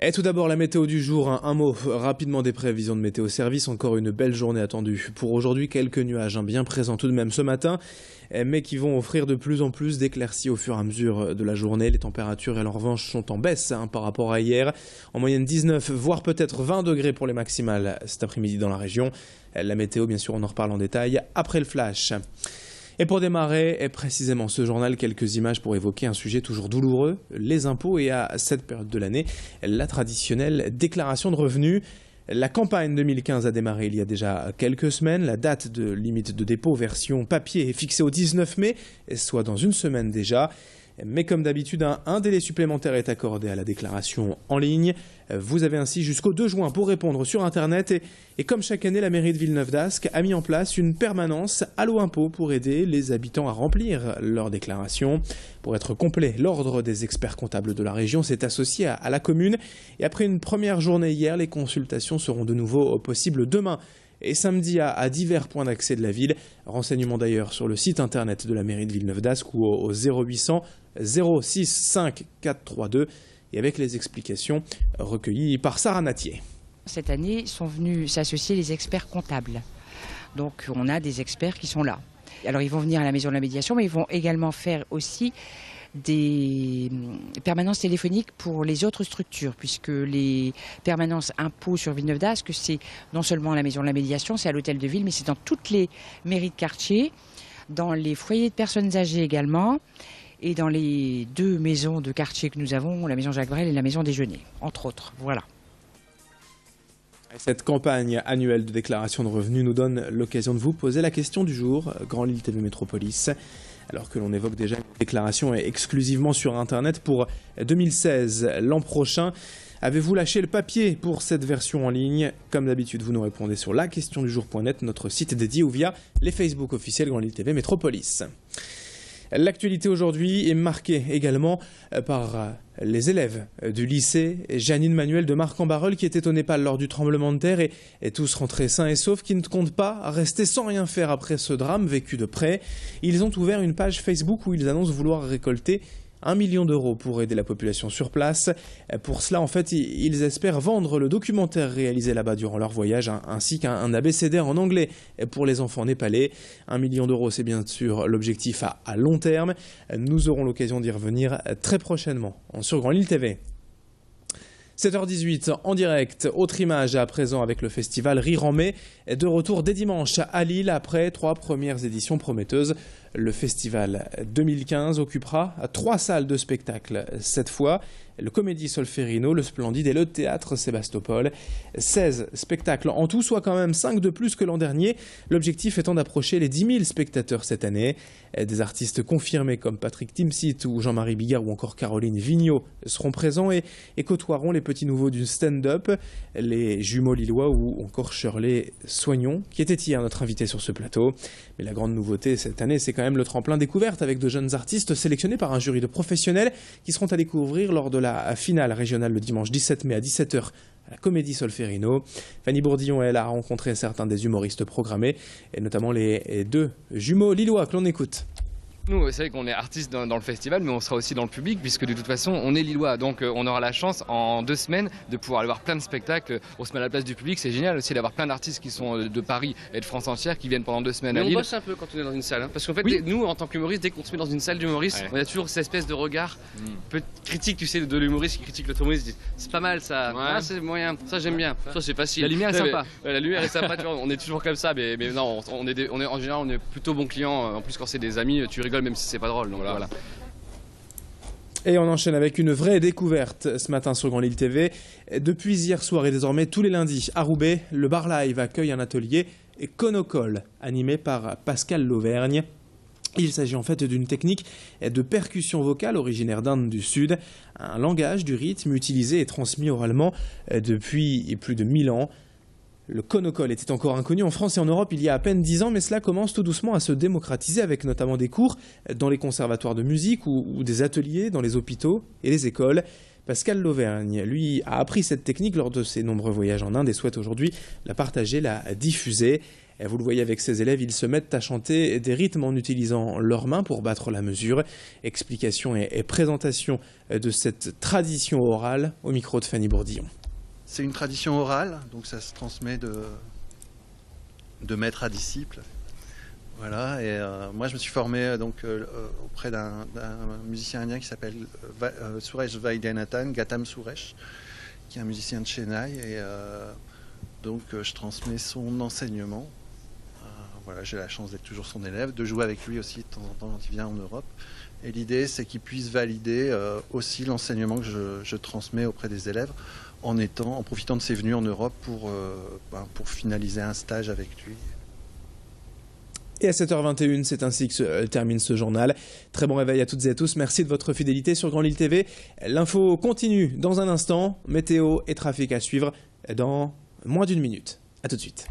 Et tout d'abord la météo du jour, un mot rapidement des prévisions de Météo Service. Encore une belle journée attendue. Pour aujourd'hui, quelques nuages bien présents tout de même ce matin, mais qui vont offrir de plus en plus d'éclaircies au fur et à mesure de la journée. Les températures, elles en revanche, sont en baisse par rapport à hier. En moyenne 19, voire peut-être 20 degrés pour les maximales cet après-midi dans la région. La météo, bien sûr, on en reparle en détail après le flash. Et pour démarrer, et précisément ce journal, quelques images pour évoquer un sujet toujours douloureux, les impôts et à cette période de l'année, la traditionnelle déclaration de revenus. La campagne 2015 a démarré il y a déjà quelques semaines. La date de limite de dépôt version papier est fixée au 19 mai, soit dans une semaine déjà. Mais comme d'habitude, un délai supplémentaire est accordé à la déclaration en ligne. Vous avez ainsi jusqu'au 2 juin pour répondre sur Internet. Et comme chaque année, la mairie de Villeneuve-d'Ascq a mis en place une permanence Allo Impôts pour aider les habitants à remplir leur déclaration. Pour être complet, l'ordre des experts comptables de la région s'est associé à la commune. Et après une première journée hier, les consultations seront de nouveau possibles demain et samedi à divers points d'accès de la ville. Renseignements d'ailleurs sur le site internet de la mairie de Villeneuve-d'Ascq ou au 0800 065 432 et avec les explications recueillies par Sarah Natier. Cette année sont venus s'associer les experts comptables. Donc on a des experts qui sont là. Alors ils vont venir à la maison de la médiation, mais ils vont également faire aussi des permanences téléphoniques pour les autres structures, puisque les permanences impôts sur Villeneuve-d'Ascq, c'est non seulement à la maison de la médiation, c'est à l'hôtel de ville, mais c'est dans toutes les mairies de quartier, dans les foyers de personnes âgées également, et dans les 2 maisons de quartier que nous avons, la maison Jacques Brel et la maison Déjeuner, entre autres. Voilà. Cette campagne annuelle de déclaration de revenus nous donne l'occasion de vous poser la question du jour, Grand Lille TV Métropolis. Alors que l'on évoque déjà une déclaration exclusivement sur Internet pour 2016, l'an prochain, avez-vous lâché le papier pour cette version en ligne? Comme d'habitude, vous nous répondez sur laquestiondujour.net, notre site dédié, ou via les Facebook officiels Grand Lille TV Métropolis. L'actualité aujourd'hui est marquée également par les élèves du lycée Jeannine Manuel de Marc-en-Barœul qui étaient au Népal lors du tremblement de terre et tous rentrés sains et saufs, qui ne comptent pas rester sans rien faire après ce drame vécu de près. Ils ont ouvert une page Facebook où ils annoncent vouloir récolter 1 million d'euros pour aider la population sur place. Pour cela, en fait, ils espèrent vendre le documentaire réalisé là-bas durant leur voyage, ainsi qu'un abécédaire en anglais pour les enfants népalais. 1 million d'euros, c'est bien sûr l'objectif à long terme. Nous aurons l'occasion d'y revenir très prochainement sur Grand Lille TV. 7h18 en direct, autre image à présent avec le festival Rire en mai, de retour dès dimanche à Lille après 3 premières éditions prometteuses. Le festival 2015 occupera 3 salles de spectacle cette fois. Le Comédie Solferino, le Splendide et le Théâtre Sébastopol. 16 spectacles en tout, soit quand même 5 de plus que l'an dernier. L'objectif étant d'approcher les 10 000 spectateurs cette année. Des artistes confirmés comme Patrick Timsit ou Jean-Marie Bigard ou encore Caroline Vigneault seront présents et côtoieront les petits nouveaux du stand-up, les jumeaux lillois ou encore Shirley Soignon, qui était hier notre invité sur ce plateau. Mais la grande nouveauté cette année, c'est quand même le tremplin découverte avec de jeunes artistes sélectionnés par un jury de professionnels qui seront à découvrir lors de la finale régionale le dimanche 17 mai à 17h à la Comédie Solferino. Fanny Bourdillon, elle, a rencontré certains des humoristes programmés, et notamment les 2 jumeaux lillois que l'on écoute. Nous, c'est vrai qu'on est artistes dans le festival, mais on sera aussi dans le public, puisque de toute façon, on est lillois. Donc on aura la chance, en 2 semaines, de pouvoir aller voir plein de spectacles. On se met à la place du public. C'est génial aussi d'avoir plein d'artistes qui sont de Paris et de France entière, qui viennent pendant 2 semaines à Lille. Mais on bosse un peu quand on est dans une salle. Parce qu'en fait, oui, nous, en tant qu'humoristes, dès qu'on se met dans une salle d'humoriste, on a toujours cette espèce de regard peu critique, tu sais, de l'humoriste qui critique l'autre humoriste. C'est pas mal ça. Ouais. Ah, c'est moyen. Ça, j'aime bien. Ça, c'est facile. La lumière est sympa. La lumière est sympa, tu vois. On est toujours comme ça. Mais non, on est en général, on est plutôt bons clients. En plus, quand c'est des amis, tu rigoles même si c'est pas drôle. Donc voilà. Et on enchaîne avec une vraie découverte ce matin sur Grand Lille TV. Depuis hier soir et désormais tous les lundis à Roubaix, le Bar Live accueille un atelier Conocole animé par Pascal Lauvergne. Il s'agit en fait d'une technique de percussion vocale originaire d'Inde du Sud, un langage du rythme utilisé et transmis oralement depuis plus de 1000 ans. Le Conocole était encore inconnu en France et en Europe il y a à peine 10 ans, mais cela commence tout doucement à se démocratiser avec notamment des cours dans les conservatoires de musique ou des ateliers dans les hôpitaux et les écoles. Pascal Lauvergne, lui, a appris cette technique lors de ses nombreux voyages en Inde et souhaite aujourd'hui la partager, la diffuser. Et vous le voyez avec ses élèves, ils se mettent à chanter des rythmes en utilisant leurs mains pour battre la mesure. Explication et présentation de cette tradition orale au micro de Fanny Bourdillon. C'est une tradition orale, donc ça se transmet de maître à disciple. Voilà, et moi je me suis formé auprès d'un musicien indien qui s'appelle Suresh Vaidyanathan, Gautam Suresh, qui est un musicien de Chennai, et donc je transmets son enseignement. Voilà, j'ai la chance d'être toujours son élève, de jouer avec lui aussi de temps en temps quand il vient en Europe. Et l'idée, c'est qu'il puisse valider aussi l'enseignement que je transmets auprès des élèves en profitant de ses venues en Europe pour finaliser un stage avec lui. Et à 7h21, c'est ainsi que se termine ce journal. Très bon réveil à toutes et à tous. Merci de votre fidélité sur Grand Lille TV. L'info continue dans un instant. Météo et trafic à suivre dans moins d'une minute. À tout de suite.